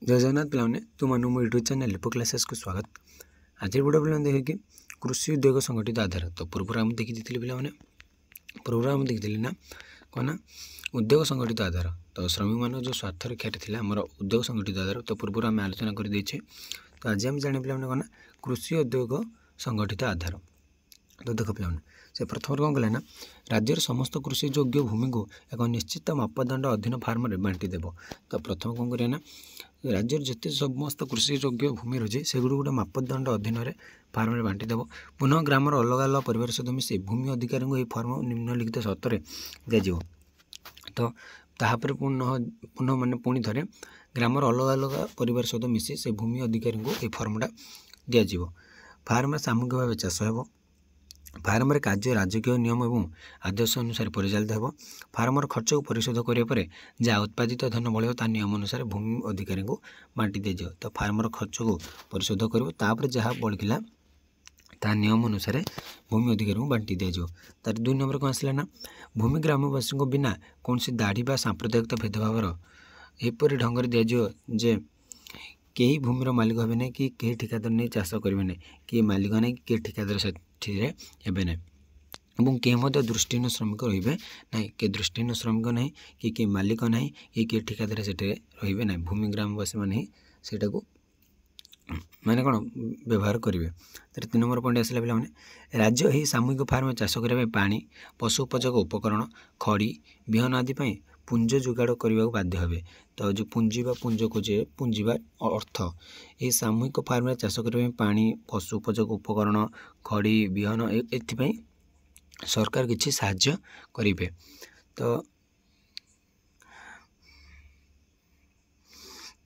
जय जगन्नाथ पे तुम मो यूट्यूब चैनल लिपो क्लासेस को स्वागत। आज वीडियो पे देखिए कृषि उद्योग संगठित आधार। तो पूर्व आम देखी पे पूर्व आम देखी ना कौन ना उद्योग संगठित आधार। तो श्रमिक मान जो स्वार्थ रक्षा था आम उद्योग संगठित आधार। तो पूर्व आम आलोचना कर देछे। तो आज आम जाने पे कौन ना कृषि उद्योग संगठित आधार। तो देख पे से प्रथम कौन कले ना राज्यर समस्त कृषि योग्य भूमि को एक निश्चित मापदंड अधीन फार्म बांटी देव। तो प्रथम कौन करें ना राज्यर जिते समस्त कृषि योग्य भूमि रही से गोटे मापदंड अधीन फार्म में बांटी देव। पुनः ग्रामर अलग अलग परिवार सहित मिसे भूमि अधिकारी को यह फर्म निम्नलिखित सर्तर दिज्व। तो तापर पुनः माने पुणी थे ग्रामर अलग अलग परिवार सहित मिसी से भूमि अधिकारी को यह फर्मटा दिज्व। फार्म सामूहिक भाव चाष हो। फार्म कार्य राजकीय नियम और आदर्श अनुसार परिचालित हो। फार्मर खर्च को परिशोध करने जहाँ उत्पादित धन बढ़ ता नियम अनुसार भूमि अधिकारी को बांटी दिज्व। तो फार्मर खर्च को परिशोध कर जहाँ बढ़ला ता नियम अनुसार भूमि अधिकारी को बांटी दिज्व। तार 2 नंबर कौन आसला ना भूमि ग्रामवासी को बिना कौन दाढ़ी बा सांप्रदायिक भेदभाव एपरी ढंग से दिज्व जे कई भूमिर मालिक हे ना कि कहीं ठिकादार नहीं चाष करेंगे ना कि मालिक ना कि ठिकादार से ना और कहीं दृष्टिहीन श्रमिक रे ना कि दृष्टिहीन श्रमिक ना कि मालिक ना कि ठिकादार से रे ना भूमि ग्रामवासी मैंने से माने कौन व्यवहार करेंगे। तर 3 नंबर पॉइंट आसला पे राज्य ही सामूहिक फार्म चाष करने पानी पशु उपजोग उपकरण खड़ी विहन आदि पुंज जोगाड़ करने को बाध्य हे। तो जो पुंजी बा पुंज खोजे पुंजी बा अर्थ ये सामूहिक फार्म चाष करने पानी पशु उपजोग उपकरण खड़ी विहन एथि सरकार किसी साहाय्य करेंगे। तो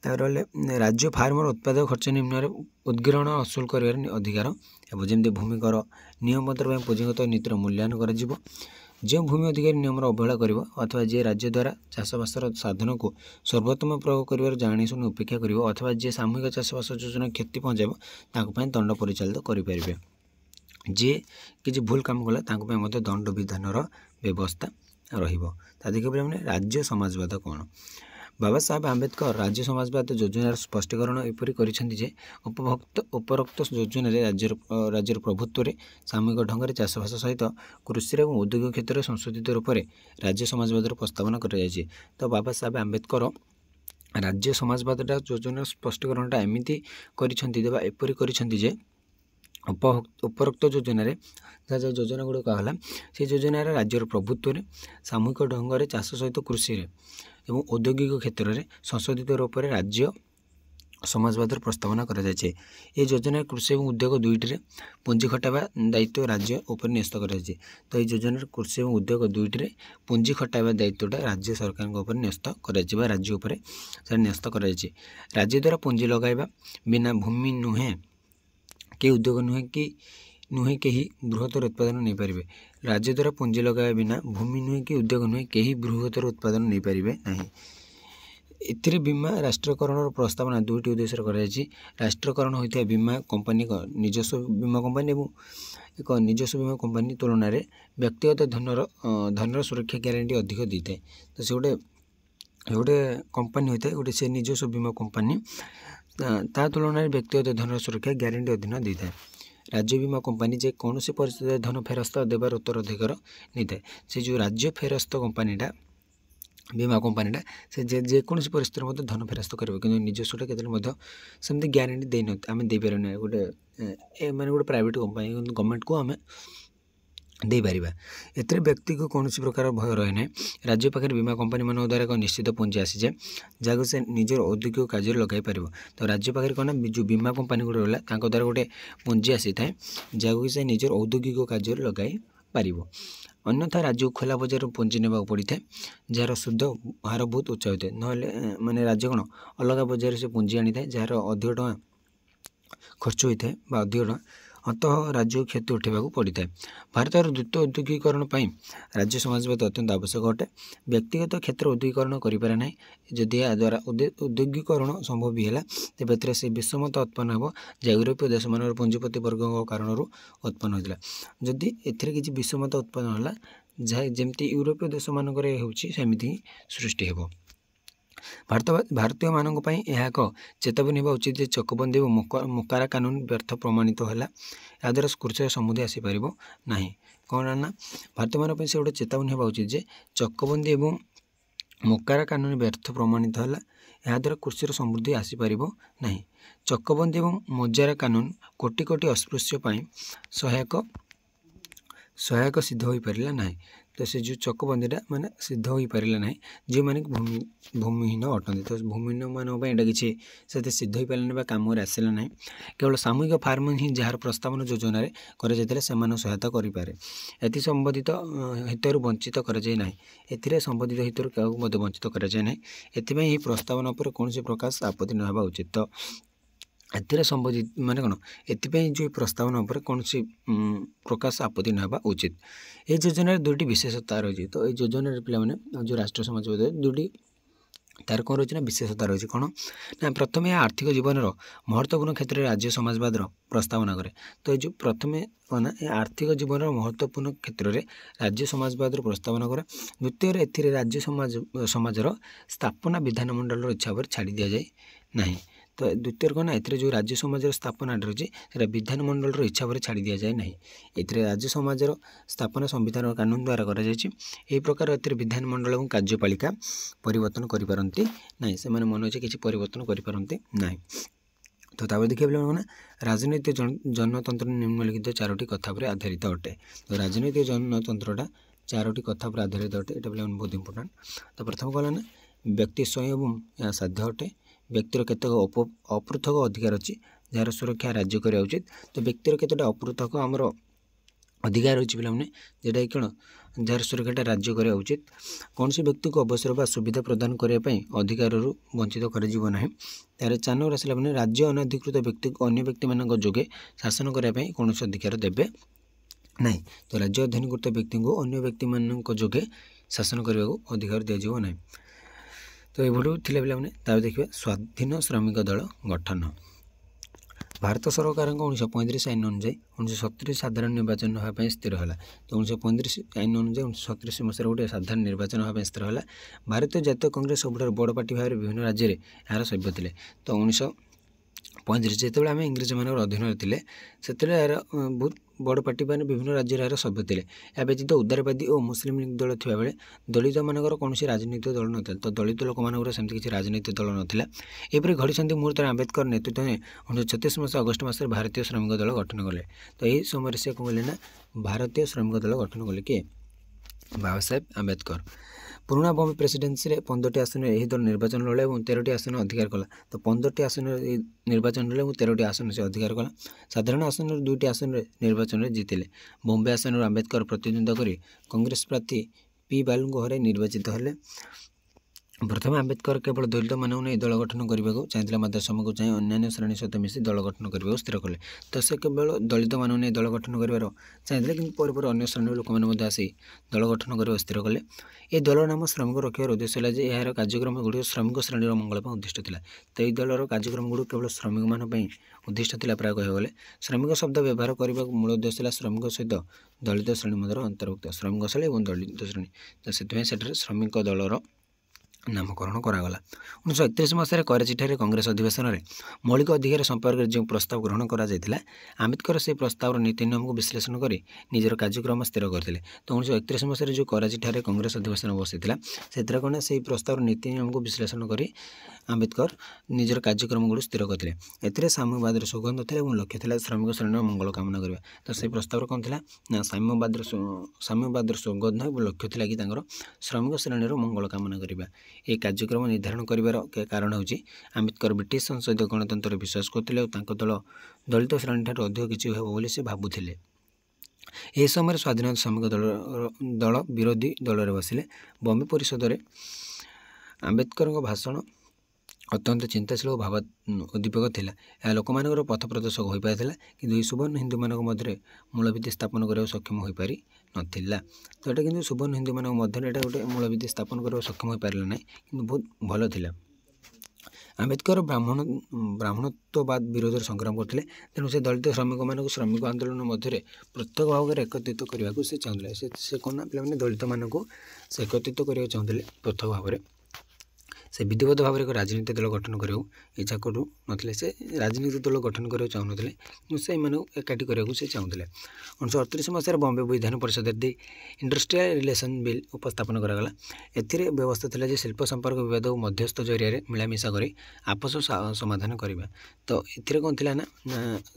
राज्य फार्मर उत्पादक खर्च निम्न उद्गिरण असूल कर अधिकार है। जमी भूमि कर नियम पुंजीगत नीतिर मूल्यांकन कर जो भूमि अधिकारी नियम अवहेला कर अथवा जे राज्य द्वारा चाषबासर साधन को सर्वोत्तम प्रयोग कर जाशुणी उपेक्षा कर अथवा जे सामूहिक चाषबास योजना क्षति पहुँचाब दंड परिचालित करें। जे किसी भूल काम कला दंड विधान व्यवस्था रही। राज्य समाजवाद कौन बाबा साहेब आम्बेडकर राज्य समाजवाद योजनार स्पष्टीकरण एपरी करिसेंति उपरोक्त योजन राज्यर प्रभुत्व सामूहिक ढंग से चाषबास सहित कृषि और औद्योगिक क्षेत्र में संशोधित रूप में राज्य समाजवाद प्रस्तावना कर। तो बाबा साहेब आम्बेडकर राज्य समाजवाद योजनार स्पष्टीकरणटा एमती एपरी करिसेंति उपरोक्त योजन जहाँ जहाँ योजना गुड़ कहला से योजन राज्यर प्रभुत्व सामूहिक ढंग से चाष सहित कृषि एवं औद्योगिक क्षेत्र में संशोधित रूप में राज्य समाजवाद प्रस्तावना कर योजना कृषि और उद्योग दुईटे पुंजी खटाइबा दायित्व राज्य उपर न्यस्त कर। तो ये योजना कृषि और उद्योग दुईटे पुंजी खटाइबा दायित्वटा राज्य सरकार न्यस्त कर राज्य उपर न्यस्त कर। राज्य द्वारा पुंजी लगाइबा बिना भूमि नुहे के उद्योग नुहे कहीं बृहत्तर उत्पादन नहीं पारे। राज्य द्वारा पुंजी लगाया बिना भूमि नुहे कि उद्योग नुहे कहीं बृहत्तर उत्पादन नहीं पारे ना। एथिरे बीमा राष्ट्रीयकरण प्रस्तावना 2टी उद्देश्य कर राष्ट्रीयकरण होता है बीमा कंपनी निजस्व बीमा कंपनी और एक निजस्व बीमा कंपनी तुलन में व्यक्तिगत धनर सुरक्षा ग्यारंटी अधिक दी था। तो से गोटे कंपनी होता है गोटे से निजस्व बीमा कंपनी ता तुलन में व्यक्तिगत धनर सुरक्षा ग्यारंटी अधीन दी था। राज्य बीमा कंपनी जे कौन सी परिस्थिति धन फेरस्त देवार उत्तराधिकार नहीं था। से जो राज्य फेरस्त कंपनीटा बीमा कंपनीटा से जेकोसी परिस्थिति धन फेरस्त कर कि निजस्वटा के सेमती ग्यारंटी देन आम देपर ना गोटे माने गोटे प्राइवेट कंपनी गवर्नमेंट को आम देपर। एथिरे व्यक्ति को कौन प्रकार भय रहे ना। राज्य पाखे बीमा कंपनी मान द्वारा एक निश्चित पुंजी आसी जाए जहाँ से निजर औद्योगिक कार्य लगे पार। तो राज्य पाखे कौन जो बीमा कंपनी गुड़ रहा द्वारा गोटे पुंजी आसी था जहाँ से निजर औद्योगिक कार्य लगे पार। अन्यथा राज्य खोला बजार पुंजी ने पड़ी था जार सुध हार बहुत उच्च होता है ना माने राज्य कौन अलग बजार से पुंजी आनी था जार अधिक टଙ୍କା खर्च होता है अधिक टଙ୍କା अंतः राज्य क्षति उठेबा पड़ी था। भारतर द्रुत औद्योगिकरण राज्य समाजवाद अत्यंत आवश्यक अटे। व्यक्तिगत क्षेत्र औद्योगिकरण करें ना जदि या द्वारा औद्योगिकरण संभव भी है तेज से विषमता उत्पन्न हो जहाँ यूरोपीय देश मान पुंजीपति वर्ग कारण उत्पन्न होता। जदि एथिरे किसी विषमता उत्पन्न है जहाँ जमती यूरोपीय देश मानक होती सृष्टि हो। ଭାରତୀୟ ମାନଙ୍କ ପାଇଁ ଏହା ଏକ ଚେତାବନୀ ହେବା ଉଚିତ ଯେ ଚକବନ୍ଦୀ ଏବଂ ମୋକାରା କାନୁନ ବ୍ୟର୍ଥ ପ୍ରମାଣିତ ହେଲା। ଏହାଦ୍ୱାରା କୃଷକ ସମୃଦ୍ଧି ଆସିପାରିବ ନାହିଁ। କ'ଣ ନା ଭାରତୀୟମାନଙ୍କ ପାଇଁ ସେ ଗୋଟେ ଚେତାବନୀ ହେବା ଉଚିତ ଯେ ଚକବନ୍ଦୀ ଏବଂ ମୋକାରା କାନୁନ ବ୍ୟର୍ଥ ପ୍ରମାଣିତ ହେଲା। ଏହାଦ୍ୱାରା କୃଷିର ସମୃଦ୍ଧି ଆସିପାରିବ ନାହିଁ। ଚକବନ୍ଦୀ ଏବଂ ମୋଜାରା କାନୁନ କୋଟି କୋଟି ଅସ୍ପୃଶ୍ୟ ପାଇଁ ସହାୟକ ସିଦ୍ଧ ହୋଇପାରିଲା ନାହିଁ। ତ ସେ ଯେଉଁ ଚକବନ୍ଦୀଟା ମାନେ ସିଦ୍ଧ ହୋଇପାରିଲା ନାହିଁ ଯେଉଁମାନେ କି ଭୂମିହୀନ ଅଟନ୍ତି। ତ ଭୂମିହୀନମାନଙ୍କ ପାଇଁ ଏଇଟା କିଛି ସେତେ ସିଦ୍ଧ ହୋଇପାରିଲାନି ବା କାମରେ ଆସିଲା ନାହିଁ। କେବଳ ସାମୂହିକ ଫାର୍ମିଂ ହିଁ ଯାହାର ପ୍ରସ୍ତାବନ ଯୋଜନାରେ କରାଯାଇଥିଲା ସେମାନଙ୍କୁ ସହାୟତା କରିପାରେ। ଏଥି ସମ୍ବନ୍ଧିତ ହିତରୁ ବଞ୍ଚିତ କରାଯାଇ ନାହିଁ। ଏଥିରେ ସମ୍ବନ୍ଧିତ ହିତରୁ କାହାକୁ ମଧ୍ୟ ବଞ୍ଚିତ କରାଯାଏ ନାହିଁ। ଏଥିପାଇଁ ଏହି ପ୍ରସ୍ତାବନା ଉପରେ କୌଣସି ପ୍ରକାର ଆପତ୍ତି ନ ହେବା ଉଚିତ। ତ ଏଥିରେ ସମ୍ବନ୍ଧିତ ମାନେ କ'ଣ ଏଥିପାଇଁ ଯେଉଁ ପ୍ରସ୍ତାବନା ଉପରେ କୌଣସି ପ୍ରକାଶ ଆପତ୍ତି ନ ହେବା ଉଚିତ। ଏହି ଯୋଜନାରେ ଦୁଇଟି ବିଶେଷତା ରହିଛି। ତ ଏହି ଯୋଜନାରେ ପିଲାମାନେ ଯେଉଁ ରାଷ୍ଟ୍ର ସମାଜ ଦୁଇଟି ତାର କ'ଣ ରହିଛି ନା ବିଶେଷତା ରହିଛି। କ'ଣ ନା ପ୍ରଥମେ ଏହା ଆର୍ଥିକ ଜୀବନର ମହତ୍ତ୍ୱପୂର୍ଣ୍ଣ କ୍ଷେତ୍ରରେ ରାଜ୍ୟ ସମାଜବାଦର ପ୍ରସ୍ତାବନା କରେ। ତ ଏ ଯେଉଁ ପ୍ରଥମେ କ'ଣ ନା ଏ ଆର୍ଥିକ ଜୀବନର ମହତ୍ତ୍ୱପୂର୍ଣ୍ଣ କ୍ଷେତ୍ରରେ ରାଜ୍ୟ ସମାଜବାଦର ପ୍ରସ୍ତାବନା କରେ। ଦ୍ୱିତୀୟରେ ଏଥିରେ ରାଜ୍ୟ ସମାଜର ସ୍ଥାପନା ବିଧାନମଣ୍ଡଳର ଇଚ୍ଛା ଉପରେ ଛାଡ଼ି ଦିଆଯାଏ ନାହିଁ। ତ ଦ୍ୱିତୀୟରେ କ'ଣ ନା ଏଥିରେ ଯେଉଁ ରାଜ୍ୟ ସମାଜର ସ୍ଥାପନାଟା ରହିଛି ସେଇଟା ବିଧାନମଣ୍ଡଳର ଇଚ୍ଛା ଉପରେ ଛାଡ଼ି ଦିଆଯାଏ ନାହିଁ। ଏଥିରେ ରାଜ୍ୟ ସମାଜର ସ୍ଥାପନା ସମ୍ବିଧାନ କାନୁନ ଦ୍ୱାରା କରାଯାଇଛି। ଏହି ପ୍ରକାର ଏଥିରେ ବିଧାନମଣ୍ଡଳ ଏବଂ କାର୍ଯ୍ୟପାଳିକା ପରିବର୍ତ୍ତନ କରିପାରନ୍ତି ନାହିଁ। ସେମାନେ ମନେ ଅଛି କିଛି ପରିବର୍ତ୍ତନ କରିପାରନ୍ତି ନାହିଁ। ତ ତାପରେ ଦେଖିବା ପିଲାମାନେ ରାଜନୈତିକ ଜନତନ୍ତ୍ର ନିମ୍ନଲିଖିତ ଚାରୋଟି କଥା ଉପରେ ଆଧାରିତ ଅଟେ। ତ ରାଜନୈତିକ ଜନତନ୍ତ୍ରଟା ଚାରୋଟି କଥା ଉପରେ ଆଧାରିତ ଅଟେ। ଏଇଟା ପିଲାମାନେ ବହୁତ ଇମ୍ପୋର୍ଟାଣ୍ଟ। ତ ପ୍ରଥମ କ'ଣ ନା ବ୍ୟକ୍ତି ସ୍ୱୟଂ ଏବଂ ଏହା ସାଧ୍ୟ ଅଟେ। ବ୍ୟକ୍ତିର କେତେକ ଅପୃଥକ ଅଧିକାର ଅଛି ଯାହାର ସୁରକ୍ଷା ରାଜ୍ୟ କରିବା ଉଚିତ। ତ ବ୍ୟକ୍ତିର କେତେଟା ଅପୃଥକ ଆମର ଅଧିକାର ରହିଛି ପିଲାମାନେ ଯେଉଁଟାକି କ'ଣ ଯାହାର ସୁରକ୍ଷାଟା ରାଜ୍ୟ କରିବା ଉଚିତ। କୌଣସି ବ୍ୟକ୍ତିକୁ ଅବସର ବା ସୁବିଧା ପ୍ରଦାନ କରିବା ପାଇଁ ଅଧିକାରରୁ ବଞ୍ଚିତ କରାଯିବ ନାହିଁ। ତାର 4 ନମ୍ବର ଆସିଲା ମାନେ ରାଜ୍ୟ ଅନାଧିକୃତ ବ୍ୟକ୍ତିକୁ ଅନ୍ୟ ବ୍ୟକ୍ତିମାନଙ୍କ ଯୋଗେ ଶାସନ କରିବା ପାଇଁ କୌଣସି ଅଧିକାର ଦେବେ ନାହିଁ। ତ ରାଜ୍ୟ ଅଧ୍ୟୟନକୃତ ବ୍ୟକ୍ତିଙ୍କୁ ଅନ୍ୟ ବ୍ୟକ୍ତିମାନଙ୍କ ଯୋଗେ ଶାସନ କରିବାକୁ ଅଧିକାର ଦିଆଯିବ ନାହିଁ। ତ ଏଭଳି ଥିଲା ପିଲାମାନେ। ତାପରେ ଦେଖିବା ସ୍ୱାଧୀନ ଶ୍ରମିକ ଦଳ ଗଠନ। ଭାରତ ସରକାରଙ୍କ 1935 ଆଇନ ଅନୁଯାୟୀ 1970 ସାଧାରଣ ନିର୍ବାଚନ ହେବା ପାଇଁ ସ୍ଥିର ହେଲା। ତ 1935 ଆଇନ ଅନୁଯାୟୀ 1937 ମସିହାରେ ଗୋଟେ ସାଧାରଣ ନିର୍ବାଚନ ହେବା ପାଇଁ ସ୍ଥିର ହେଲା। ଭାରତୀୟ ଜାତୀୟ କଂଗ୍ରେସ ସବୁଠାରୁ ବଡ଼ ପାର୍ଟି ଭାବରେ ବିଭିନ୍ନ ରାଜ୍ୟରେ ଏହାର ସଭ୍ୟ ଥିଲେ। ତ 1935 ଯେତେବେଳେ ଆମେ ଇଂରେଜମାନଙ୍କର ଅଧୀନରେ ଥିଲେ ସେତେବେଳେ ଏହାର ବହୁତ ବଡ଼ ପାର୍ଟି ମାନେ ବିଭିନ୍ନ ରାଜ୍ୟରେ ଏହାର ସଭ୍ୟ ଥିଲେ। ଏହା ବ୍ୟତୀତ ଉଦାରବାଦୀ ଓ ମୁସଲିମ ଲିଗ ଦଳ ଥିବାବେଳେ ଦଳିତମାନଙ୍କର କୌଣସି ରାଜନୈତିକ ଦଳ ନଥିଲା। ତ ଦଳିତ ଲୋକମାନଙ୍କର ସେମିତି କିଛି ରାଜନୈତିକ ଦଳ ନଥିଲା। ଏପରି ଘଡ଼ିସନ୍ଧି ମୁହୂର୍ତ୍ତରେ ଆମ୍ବେଦକର ନେତୃତ୍ୱରେ 1936 ମସିହା ଅଗଷ୍ଟ ମାସରେ ଭାରତୀୟ ଶ୍ରମିକ ଦଳ ଗଠନ କଲେ। ତ ଏହି ସମୟରେ ସେ କ'ଣ କଲେ ନା ଭାରତୀୟ ଶ୍ରମିକ ଦଳ ଗଠନ କଲେ କିଏ? ବାବା ସାହେବ ଆମ୍ବେଦକର। ପୁରୁଣା ବମ୍ବେ ପ୍ରେସିଡେନ୍ସିରେ 15ଟି ଆସନରେ ଏହି ଦଳ ନିର୍ବାଚନ ଲଢ଼ିଲା ଏବଂ 13ଟି ଆସନ ଅଧିକାର କଲା। ତ 15ଟି ଆସନରେ ନିର୍ବାଚନ ଲଢ଼ିଲା ଏବଂ 13ଟି ଆସନ ସେ ଅଧିକାର କଲା। ସାଧାରଣ ଆସନର 2ଟି ଆସନରେ ନିର୍ବାଚନରେ ଜିତିଲେ। ବମ୍ବେ ଆସନରୁ ଆମ୍ବେଦକର ପ୍ରତିଦ୍ୱନ୍ଦ୍ୱିତା କରି କଂଗ୍ରେସ ପ୍ରାର୍ଥୀ ପି ବାଲୁଙ୍କୁ ହରାଇ ନିର୍ବାଚିତ ହେଲେ। ପ୍ରଥମେ ଆମ୍ବେଦକର କେବଳ ଦଳିତମାନଙ୍କୁ ନେଇ ଦଳ ଗଠନ କରିବାକୁ ଚାହିଁଥିଲେ ମାତ୍ର ସମୟକୁ ଚାହିଁ ଅନ୍ୟାନ୍ୟ ଶ୍ରେଣୀ ସହିତ ମିଶି ଦଳ ଗଠନ କରିବାକୁ ସ୍ଥିର କଲେ। ତ ସେ କେବଳ ଦଳିତମାନଙ୍କୁ ନେଇ ଦଳ ଗଠନ କରିବାର ଚାହିଁଥିଲେ କିନ୍ତୁ ପରେ ପରେ ଅନ୍ୟ ଶ୍ରେଣୀର ଲୋକମାନେ ମଧ୍ୟ ଆସି ଦଳ ଗଠନ କରିବାକୁ ସ୍ଥିର କଲେ। ଏହି ଦଳର ନାମ ଶ୍ରମିକ ରଖିବାର ଉଦ୍ଦେଶ୍ୟ ହେଲା ଯେ ଏହାର କାର୍ଯ୍ୟକ୍ରମ ଗୁଡ଼ିକ ଶ୍ରମିକ ଶ୍ରେଣୀର ମଙ୍ଗଳ ପାଇଁ ଉଦ୍ଦିଷ୍ଟ ଥିଲା। ତ ଏହି ଦଳର କାର୍ଯ୍ୟକ୍ରମ ଗୁଡ଼ିକ କେବଳ ଶ୍ରମିକମାନଙ୍କ ପାଇଁ ଉଦ୍ଦିଷ୍ଟ ଥିଲା। ପ୍ରାୟ କହିବାକୁ ଗଲେ ଶ୍ରମିକ ଶବ୍ଦ ବ୍ୟବହାର କରିବାକୁ ମୂଳ ଉଦ୍ଦେଶ୍ୟ ହେଲା ଶ୍ରମିକ ସହିତ ଦଳିତ ଶ୍ରେଣୀ ମଧ୍ୟରେ ଅନ୍ତର୍ଭୁକ୍ତ ଶ୍ରମିକ ଶ୍ରେଣୀ ଏବଂ ଦଳିତ ଶ୍ରେଣୀ। ତ ସେଥିପାଇଁ ସେଠାରେ ଶ୍ରମିକ ଦଳର ନାମକରଣ କରାଗଲା। 1931 ମସିହାରେ କରାଚିଠାରେ କଂଗ୍ରେସ ଅଧିବେଶନରେ ମୌଳିକ ଅଧିକାର ସମ୍ପର୍କରେ ଯେଉଁ ପ୍ରସ୍ତାବ ଗ୍ରହଣ କରାଯାଇଥିଲା ଆମ୍ବେଦକର ସେହି ପ୍ରସ୍ତାବର ନୀତି ନିୟମକୁ ବିଶ୍ଳେଷଣ କରି ନିଜର କାର୍ଯ୍ୟକ୍ରମ ସ୍ଥିର କରିଥିଲେ। ତ 1931 ମସିହାରେ ଯେଉଁ କରାଚିଠାରେ କଂଗ୍ରେସ ଅଧିବେଶନ ବସିଥିଲା ସେଥିରେ କ'ଣ ସେହି ପ୍ରସ୍ତାବର ନୀତି ନିୟମକୁ ବିଶ୍ଳେଷଣ କରି ଆମ୍ବେଦକର ନିଜର କାର୍ଯ୍ୟକ୍ରମଗୁଡ଼ିକୁ ସ୍ଥିର କରିଥିଲେ। ଏଥିରେ ସାମ୍ୟବାଦର ସୁଗନ୍ଧ ଥିଲା ଏବଂ ଲକ୍ଷ୍ୟ ଥିଲା ଶ୍ରମିକ ଶ୍ରେଣୀର ମଙ୍ଗଳ କାମନା କରିବା। ତ ସେହି ପ୍ରସ୍ତାବରେ କ'ଣ ଥିଲା ନା ସାମ୍ୟବାଦର ସୁଗନ୍ଧ ଏବଂ ଲକ୍ଷ୍ୟ ଥିଲା କି ତାଙ୍କର ଶ୍ରମିକ ଶ୍ରେଣୀର ମଙ୍ଗଳ କାମନା କରିବା। ଏହି କାର୍ଯ୍ୟକ୍ରମ ନିର୍ଦ୍ଧାରଣ କରିବାର କାରଣ ହେଉଛି ଆମ୍ବେଦକର ବ୍ରିଟିଶ ସଂସଦୀୟ ଗଣତନ୍ତ୍ରରେ ବିଶ୍ୱାସ କରୁଥିଲେ ଓ ତାଙ୍କ ଦଳ ଦଳିତ ଶ୍ରେଣୀଠାରୁ ଅଧିକ କିଛି ହେବ ବୋଲି ସେ ଭାବୁଥିଲେ। ଏହି ସମୟରେ ସ୍ୱାଧୀନତା ଶ୍ରମିକ ଦଳ ବିରୋଧୀ ଦଳରେ ବସିଲେ। ବମ୍ବେ ପରିଷଦରେ ଆମ୍ବେଦକରଙ୍କ ଭାଷଣ ଅତ୍ୟନ୍ତ ଚିନ୍ତାଶୀଳ ଓ ଉଦ୍ଦୀପକ ଥିଲା। ଏହା ଲୋକମାନଙ୍କର ପଥ ପ୍ରଦର୍ଶକ ହୋଇପାରିଥିଲା କିନ୍ତୁ ଏହି ସୁବର୍ଣ୍ଣ ହିନ୍ଦୁମାନଙ୍କ ମଧ୍ୟରେ ମୂଳଭିତ୍ତି ସ୍ଥାପନ କରିବାକୁ ସକ୍ଷମ ହୋଇପାରି ନଥିଲା। ତ ଏଇଟା କିନ୍ତୁ ସୁବର୍ଣ୍ଣ ହିନ୍ଦୁମାନଙ୍କ ମଧ୍ୟରେ ଏଇଟା ଗୋଟେ ମୂଳଭିତ୍ତି ସ୍ଥାପନ କରିବାକୁ ସକ୍ଷମ ହୋଇପାରିଲା ନାହିଁ କିନ୍ତୁ ବହୁତ ଭଲ ଥିଲା। ଆମ୍ବେଦକର ବ୍ରାହ୍ମଣତ୍ୱବାଦ ବିରୋଧରେ ସଂଗ୍ରାମ କରୁଥିଲେ। ତେଣୁ ସେ ଦଳିତ ଶ୍ରମିକମାନଙ୍କୁ ଶ୍ରମିକ ଆନ୍ଦୋଳନ ମଧ୍ୟରେ ପ୍ରତ୍ୟେକ ଭାବରେ ଏକତ୍ରିତ କରିବାକୁ ସେ ଚାହୁଁଥିଲେ। ସେ କ'ଣ ନା ପିଲାମାନେ ଦଳିତମାନଙ୍କୁ ସେ ଏକତ୍ରିତ କରିବାକୁ ଚାହୁଁଥିଲେ ପ୍ରତ୍ୟେକ ଭାବରେ। से विधिवत भाव एक राजनीतिक दल गठन करने इच्छा करूँ से राजनीतिक दल गठन करने चाहूले से एकाठी करने से चाहूले 1938 मसीह बॉम्बे विधान परिषद दि इंडस्ट्रियल रिलेशन बिल उपस्थापन करागला। एथिरे व्यवस्था थिला जे शिल्प संपर्क विवाद मध्यस्थ जरिया मिलामिशा कर आपस समाधान करवा। तो एथिरे कौन थिला ना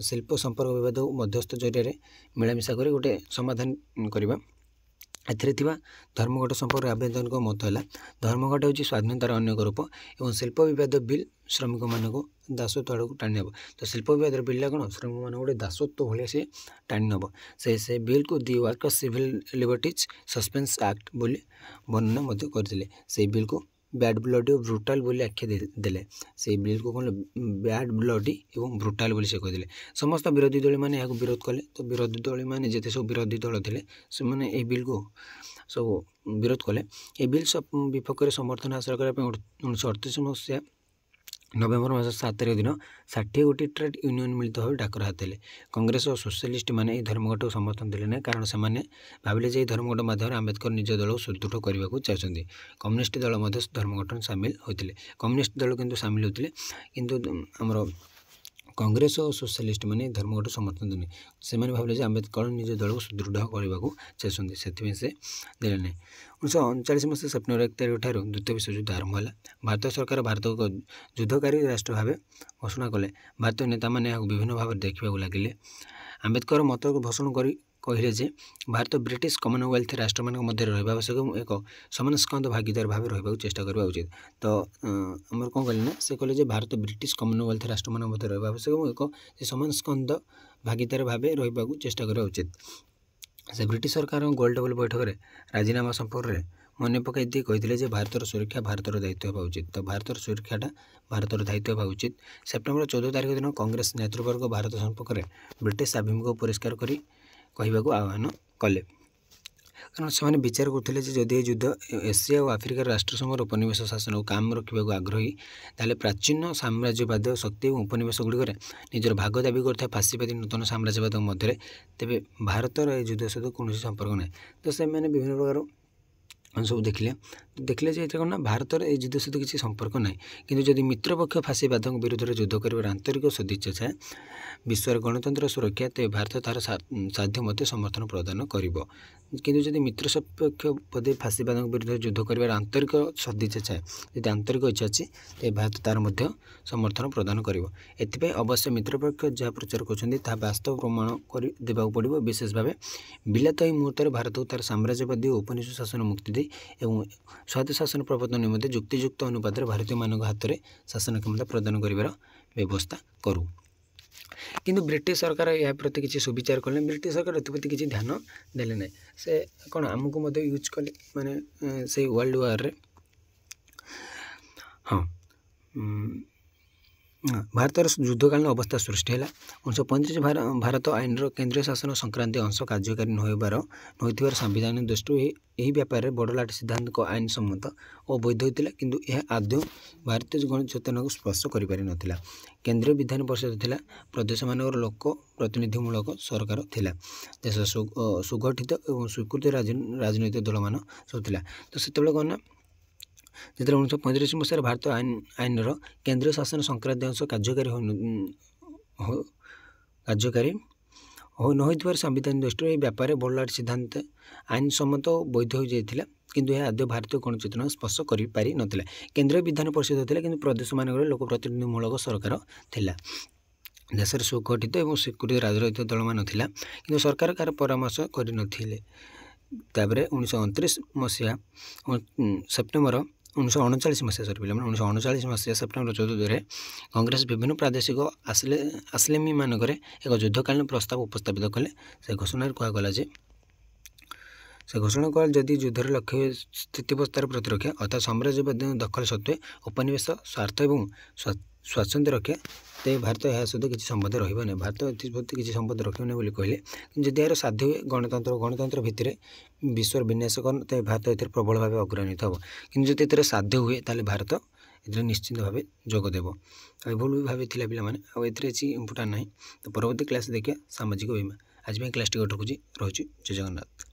शिल्प संपर्क विवाद मध्यस्थ जरिया मिलामिशा कर गोटे समाधान करवा। एथिरे थिबा धर्मघट संपर्क आवेदन को मत है धर्मघट हूँ स्वाधीनतार अन्य एक रूप और शिल्प विवाद बिल श्रमिक मान दासत्व आड़ को टाणी नब। तो शिल्प विवाद बिल्ला कौन श्रमिक मान गोटे दासत्व भाई सी टाणी नब। से बिल को the workers civil liberties suspense act बोली वर्णना करते से बिल को बैड ब्लडी और ब्रुटाल बोली आख्या देले। से बिल को कौन बैड ब्लडी और ब्रुटाल बोली से कहते समस्त विरोधी दल मैंने यहाँ विरोध कले। तो विरोधी दल मैंने जिते सब विरोधी दल थे से मैंने ये बिल को सब विरोध कले। ये बिल सब विपक्ष में समर्थन हासिल करने 1938 मसीहा नवेम्बर मास 7 तारिख दिन 60 गोटी ट्रेड यूनियन मिलित भाव डाकर हाते कांग्रेस और सोशलिस्ट मैंने धर्मघट को समर्थन देले ना कारण से भाविले जे धर्मघट माध्यम आंबेडकर निज दल को सुदृढ़ करने को चाहते। कम्युनिस्ट दल धर्मघटन सामिल होते कम्युनिस्ट दल किंतु सामिल होते किंतु आमर कांग्रेस और सोशलिस्ट मैंने धर्मघट समर्थन देने से भाविले आंबेडकर निज दल को सुदृढ़ करने को चाहते से देले ना। 1939 मसीह सेप्टेम्बर 1 तारिख ठार द्वितीय विश्वयुद्ध आरंभ है। भारत सरकार भारत को युद्धकारी राष्ट्र भाव घोषणा कले। भारतीय नेता मैंने विभिन्न भाव देखा लगे। आंबेडकर मत को भोषण कर कहले जे भारत ब्रिटिश कमनवेल्थ राष्ट्र मान मध्य रहा आवश्यक एक समान स्कंद भागीदार भाव रहा चेष्टा करवा उचित। तो आमर कौन कहले ना से कहले भारत ब्रिटिश कमनवेल्थ राष्ट्र मान मध्य रहा आवश्यक एक समान स्कंद भागीदार भाव रहा चेष्टा करवा उचित। से ब्रिटिश सरकार गोलटेबल बैठक में राजीनामा संपर्क में मन पकई दी कहते भारतर सुरक्षा भारतर दायित्व होगा उचित। तो भारतर सुरक्षाटा भारतर दायित्व होगा उचित। सेप्टेम्बर 14 तारिख दिन कांग्रेस नेतृवर्ग भारत संपर्क में ब्रिटिश आभिमुख्य परिष्कार कर कहवाक आह्वान कले कारण से विचार करते जदि युद्ध एशिया और आफ्रिकार राष्ट्र समूह उपनिवेश शासन को काम रखा आग्रही ताले प्राचीन साम्राज्यवाद शक्ति और उपनिवेश गुड़िक निजर भाग दाबी कर फाशीवादी नूतन साम्राज्यवाद मध्य तेरे भारतर युद्ध सहित कौन संपर्क ना। तो से मैंने विभिन्न प्रकार सब देखले जे कौन ना भारतर युद्ध सहित किसी संपर्क ना कि जदि मित्रपक्ष फाशीवाद विरुद्ध में युद्ध कर आंतरिक सदिच्छा चाहे विश्वर गणतंत्र सुरक्षा तेज भारत तार साध्य मत समर्थन प्रदान कर। किंतु जदि मित्र सपक्ष पदे फाशीवाद विरुद्ध युद्ध कर आंतरिक सदिच्छा चाहे यदि आंतरिक इच्छा अच्छी तेज भारत तार मध्य समर्थन प्रदान कर। एथिपाई अवश्य मित्रपक्ष जहाँ प्रचार कर वास्तव प्रमाण कर देवाक पड़ो। विशेष भाव बिलात ही मुहूर्त भारत को तार साम्राज्यवादी उपनिवेश शासन मुक्ति दे एवं स्वायत्त शासन प्रवर्तन निमंते जुक्तियुक्त अनुपात भारतीय मान हाथ में शासन क्षमता प्रदान कर व्यवस्था करूँ। किंतु ब्रिटिश सरकार या प्रति किसी सुविचार कले ब्रिटिश सरकार एप्रति किसी ध्यान देले ना से कौन आमको यूज कले माने से वर्ल्ड वार रे हाँ भारतर युद्धकालीन अवस्था सृष्टि है। 1935 भारत आईन केंद्रीय शासन संक्रांति अंश कार्यकारी नोबार संविधान दृष्टि यही व्यापार में बड़लाट सिद्धांत को आईन सम्मत और वैध होता किंतु यह आदौ भारतीय गणचेतना को स्पर्श कर पारि नथिला। केंद्रीय विधान परिषद थिला प्रदेश मान लोक प्रतिनिधिमूलक सरकार थिला। देश सुगठित और स्वीकृत राजनैतिक दल मान सब थिला। तो से कौन ना जो 1935 मसीह भारत आईन केंद्रीय शासन संक्रांति अंश कार्यकारी हो न संविधान दृष्टि व्यापार बड़लाट सिद्धांत आईन सम्मत वैध हो जाता किंतु यह आदौ भारतीय गणचेतना स्पर्श कर पारि नथिला। केंद्रीय विधान परिषद थिला किंतु प्रदेश मान लोक प्रतिनिधिमूलक सरकार थिला। देश में सुगठित और स्वीकृत राजनैतिक दल मान थिला किंतु सरकार कार परामर्श कर नथिले। तापर 1929 मसीहा सेप्टेम्बर 1939 मसीहा सरी 1939 मसीहा सेप्टेम्बर 14 कांग्रेस विभिन्न प्रादेशिक आसलेमी मानक एक युद्धकालीन प्रस्ताव उपस्थापित कले। से घोषणा कहगला से घोषणा कल जदि युद्धर लक्ष्य स्थितिवस्थार प्रतिरक्षा अर्थात साम्राज्यवाद दखल सत्वे उपनिवेश स्वार्थ और स्वाच्छंद्य रक्षा तेज भारत यह सहित किसी संबंध रहा भारत एप्रति किसी संबंध रखना बोली कहले। जदि यार साध्य हुए गणतंत्र भितर विश्वर विन्यास कर तेज भारत ए प्रबल भाव अग्रणित हम कि जब साध्य हुए ताले भारत ए निश्चिंत भाव जोगदेव। भूल भाव थी पे इम्पोर्टां ना। तो परवर्ती क्लास देखिए सामाजिक बीमा। आज क्लास टी रखुच्छी रोचे जय जगन्नाथ।